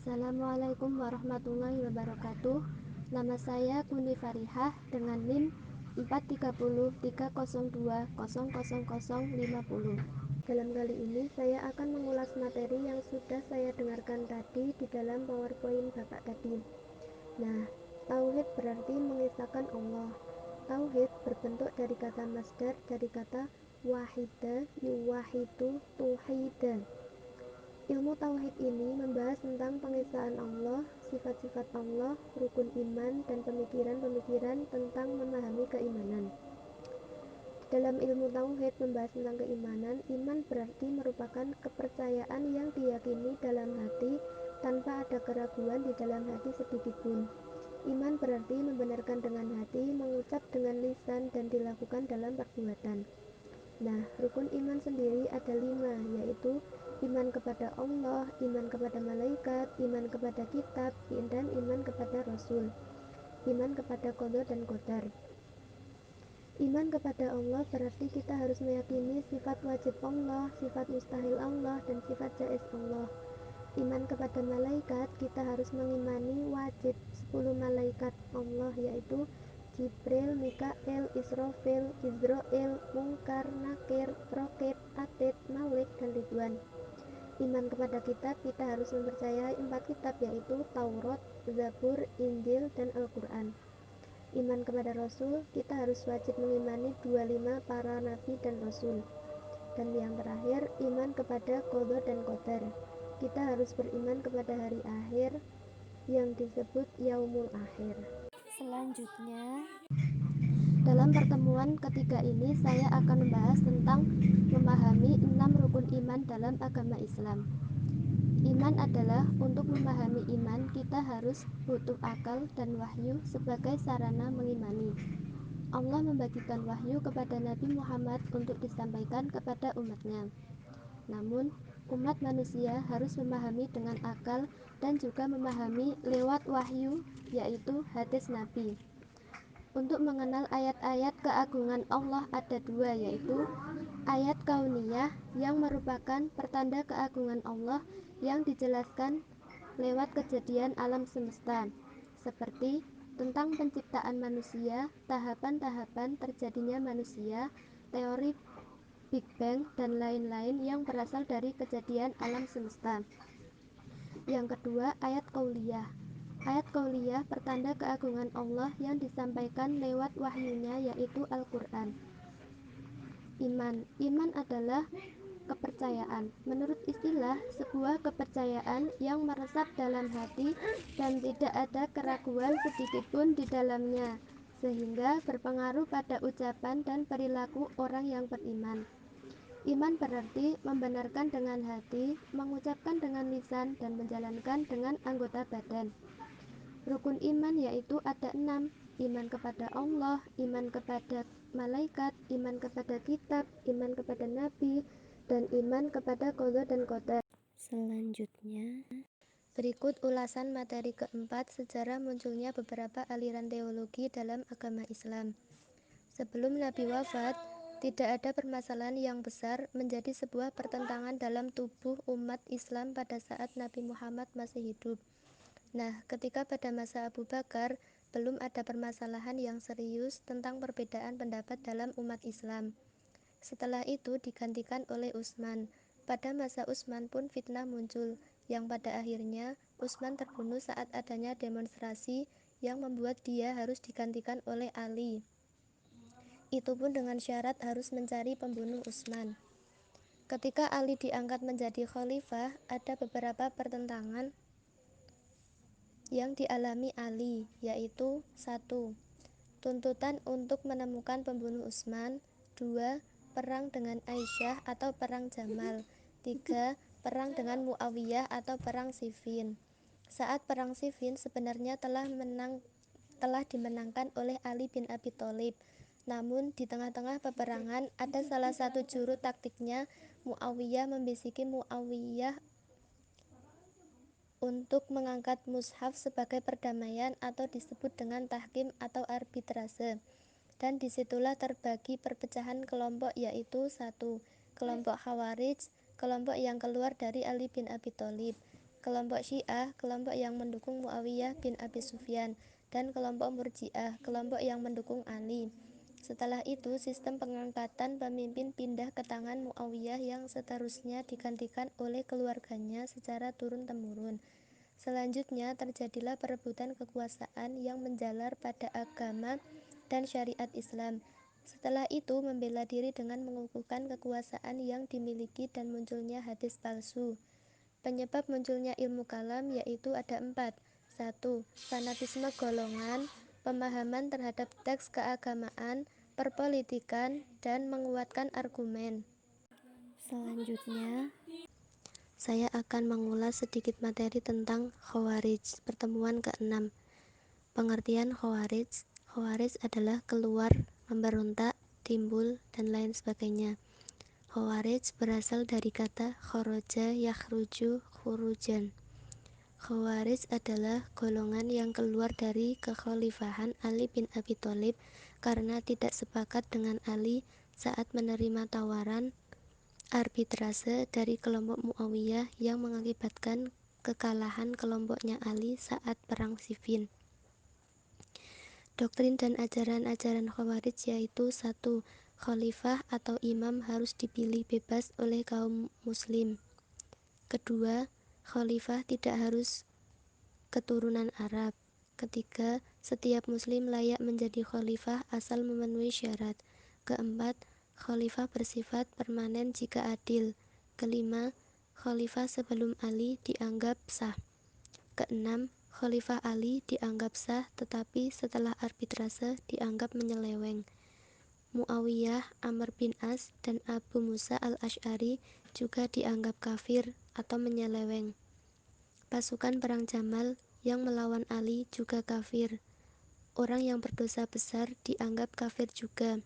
Assalamualaikum warahmatullahi wabarakatuh. Nama saya Kuni Farihah dengan NIM 43030200050. Dalam kali ini saya akan mengulas materi yang sudah saya dengarkan tadi di dalam PowerPoint Bapak tadi. Nah, tauhid berarti mengisahkan Allah. Tauhid berbentuk dari kata masdar, dari kata wahida yuwahidu tuhidan. Ilmu tauhid ini membahas tentang pengesahan Allah, sifat-sifat Allah, rukun iman, dan pemikiran-pemikiran tentang memahami keimanan. Dalam ilmu tauhid membahas tentang keimanan, iman berarti merupakan kepercayaan yang diyakini dalam hati tanpa ada keraguan di dalam hati sedikitpun. Iman berarti membenarkan dengan hati, mengucap dengan lisan, dan dilakukan dalam perbuatan. Nah, rukun iman sendiri ada 5, yaitu iman kepada Allah, iman kepada malaikat, iman kepada kitab, dan iman kepada Rasul. Iman kepada qada dan qadar. Iman kepada Allah berarti kita harus meyakini sifat wajib Allah, sifat mustahil Allah, dan sifat jaiz Allah. Iman kepada malaikat, kita harus mengimani wajib 10 malaikat Allah, yaitu Jibril, Mikael, Israfil, Izrail, Munkar, Nakir, Rokib, Atid, Malik, dan Ridwan. Iman kepada kitab, kita harus mempercayai 4 kitab, yaitu Taurat, Zabur, Injil, dan Al-Quran. Iman kepada Rasul, kita harus wajib mengimani 25 para nabi dan Rasul. Dan yang terakhir, iman kepada qada dan qadar. Kita harus beriman kepada hari akhir yang disebut Yaumul Akhir. Selanjutnya, dalam pertemuan ketiga ini saya akan membahas tentang memahami 6 rukun iman dalam agama Islam. Iman adalah untuk memahami iman kita harus butuh akal dan wahyu sebagai sarana mengimani. Allah membagikan wahyu kepada Nabi Muhammad untuk disampaikan kepada umatnya. Namun, umat manusia harus memahami dengan akal dan juga memahami lewat wahyu, yaitu hadis Nabi. Untuk mengenal ayat-ayat keagungan Allah ada 2, yaitu ayat kauniyah yang merupakan pertanda keagungan Allah yang dijelaskan lewat kejadian alam semesta, seperti tentang penciptaan manusia, tahapan-tahapan terjadinya manusia, teori Big Bang, dan lain-lain yang berasal dari kejadian alam semesta. Yang kedua, ayat qauliyah. Ayat qauliyah pertanda keagungan Allah yang disampaikan lewat wahyunya, yaitu Al-Quran. Iman adalah kepercayaan. Menurut istilah, sebuah kepercayaan yang meresap dalam hati dan tidak ada keraguan sedikitpun di dalamnya, sehingga berpengaruh pada ucapan dan perilaku orang yang beriman. Iman berarti membenarkan dengan hati, mengucapkan dengan lisan, dan menjalankan dengan anggota badan. Rukun iman yaitu ada 6, iman kepada Allah, iman kepada malaikat, iman kepada kitab, iman kepada nabi, dan iman kepada qada dan qadar. Selanjutnya, berikut ulasan materi keempat, sejarah munculnya beberapa aliran teologi dalam agama Islam. Sebelum Nabi wafat, tidak ada permasalahan yang besar menjadi sebuah pertentangan dalam tubuh umat Islam pada saat Nabi Muhammad masih hidup. Nah, ketika pada masa Abu Bakar, belum ada permasalahan yang serius tentang perbedaan pendapat dalam umat Islam. Setelah itu digantikan oleh Utsman. Pada masa Utsman pun fitnah muncul, yang pada akhirnya Utsman terbunuh saat adanya demonstrasi yang membuat dia harus digantikan oleh Ali. Itu pun dengan syarat harus mencari pembunuh Utsman. Ketika Ali diangkat menjadi khalifah, ada beberapa pertentangan yang dialami Ali, yaitu 1. Tuntutan untuk menemukan pembunuh Utsman. 2. Perang dengan Aisyah atau perang Jamal. 3. Perang dengan Muawiyah atau perang Siffin. Saat perang Siffin sebenarnya telah dimenangkan oleh Ali bin Abi Thalib. Namun di tengah-tengah peperangan ada salah satu juru taktiknya Muawiyah membisiki Muawiyah untuk mengangkat mushaf sebagai perdamaian atau disebut dengan tahkim atau arbitrase. Dan disitulah terbagi perpecahan kelompok, yaitu 1. Kelompok Khawarij, kelompok yang keluar dari Ali bin Abi Thalib. kelompok Syiah, kelompok yang mendukung Muawiyah bin Abi Sufyan, dan kelompok Murji'ah, kelompok yang mendukung Ali. Setelah itu, sistem pengangkatan pemimpin pindah ke tangan Muawiyah yang seterusnya digantikan oleh keluarganya secara turun-temurun. Selanjutnya terjadilah perebutan kekuasaan yang menjalar pada agama dan syariat Islam. Setelah itu membela diri dengan mengukuhkan kekuasaan yang dimiliki dan munculnya hadis palsu. Penyebab munculnya ilmu kalam yaitu ada 4. 1. Fanatisme golongan, pemahaman terhadap teks keagamaan, perpolitikan, dan menguatkan argumen. Selanjutnya, saya akan mengulas sedikit materi tentang Khawarij. Pertemuan ke-6. Pengertian Khawarij. Khawarij adalah keluar, memberontak, timbul, dan lain sebagainya. Khawarij berasal dari kata kharaja yakhruju khurujan. Khawarij adalah golongan yang keluar dari kekhalifahan Ali bin Abi Thalib karena tidak sepakat dengan Ali saat menerima tawaran arbitrase dari kelompok Muawiyah yang mengakibatkan kekalahan kelompoknya Ali saat perang Siffin. Doktrin dan ajaran-ajaran Khawarij yaitu 1. Khalifah atau imam harus dipilih bebas oleh kaum muslim. Kedua, khalifah tidak harus keturunan Arab. Ketiga, setiap muslim layak menjadi khalifah asal memenuhi syarat. Keempat, khalifah bersifat permanen jika adil. Kelima, khalifah sebelum Ali dianggap sah. Keenam, khalifah Ali dianggap sah tetapi setelah arbitrase dianggap menyeleweng. Muawiyah, Amr bin As, dan Abu Musa al-Asy'ari juga dianggap kafir atau menyeleweng. Pasukan perang Jamal yang melawan Ali juga kafir. Orang yang berdosa besar dianggap kafir juga.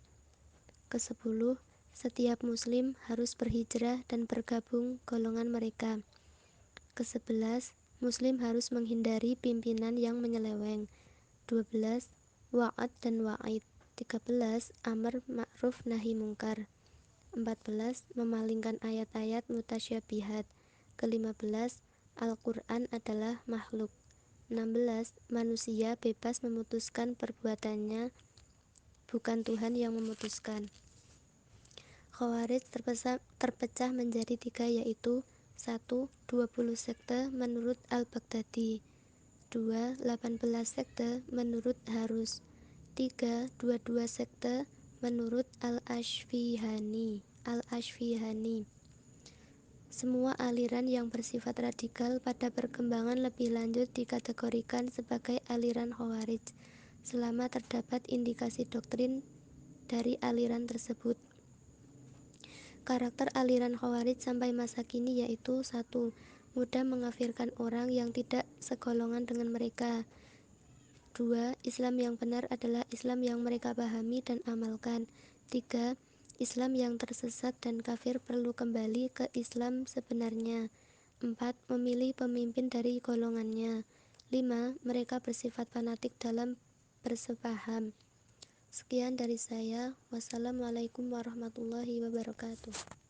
Kesepuluh, setiap muslim harus berhijrah dan bergabung golongan mereka. Kesebelas, muslim harus menghindari pimpinan yang menyeleweng. 12. Wa'ad dan wa'id. 13. Amar ma'ruf nahi mungkar. 14. Memalingkan ayat-ayat mutasyabihat. Ke-15. Al-Quran adalah makhluk. 16. Manusia bebas memutuskan perbuatannya, bukan Tuhan yang memutuskan. Khawarij terpecah menjadi 3 yaitu 1. 20 sekte menurut Al-Baghdadi. 2. 18 sekte menurut Harus. 3. 22 sekte menurut Al-Ashfihani. Semua aliran yang bersifat radikal pada perkembangan lebih lanjut dikategorikan sebagai aliran Khawarij selama terdapat indikasi doktrin dari aliran tersebut. Karakter aliran Khawarij sampai masa kini yaitu 1. Mudah mengkafirkan orang yang tidak segolongan dengan mereka. 2. Islam yang benar adalah Islam yang mereka pahami dan amalkan. 3. Islam yang tersesat dan kafir perlu kembali ke Islam sebenarnya. 4. Memilih pemimpin dari golongannya. 5. Mereka bersifat fanatik dalam bersepaham. Sekian dari saya. Wassalamualaikum warahmatullahi wabarakatuh.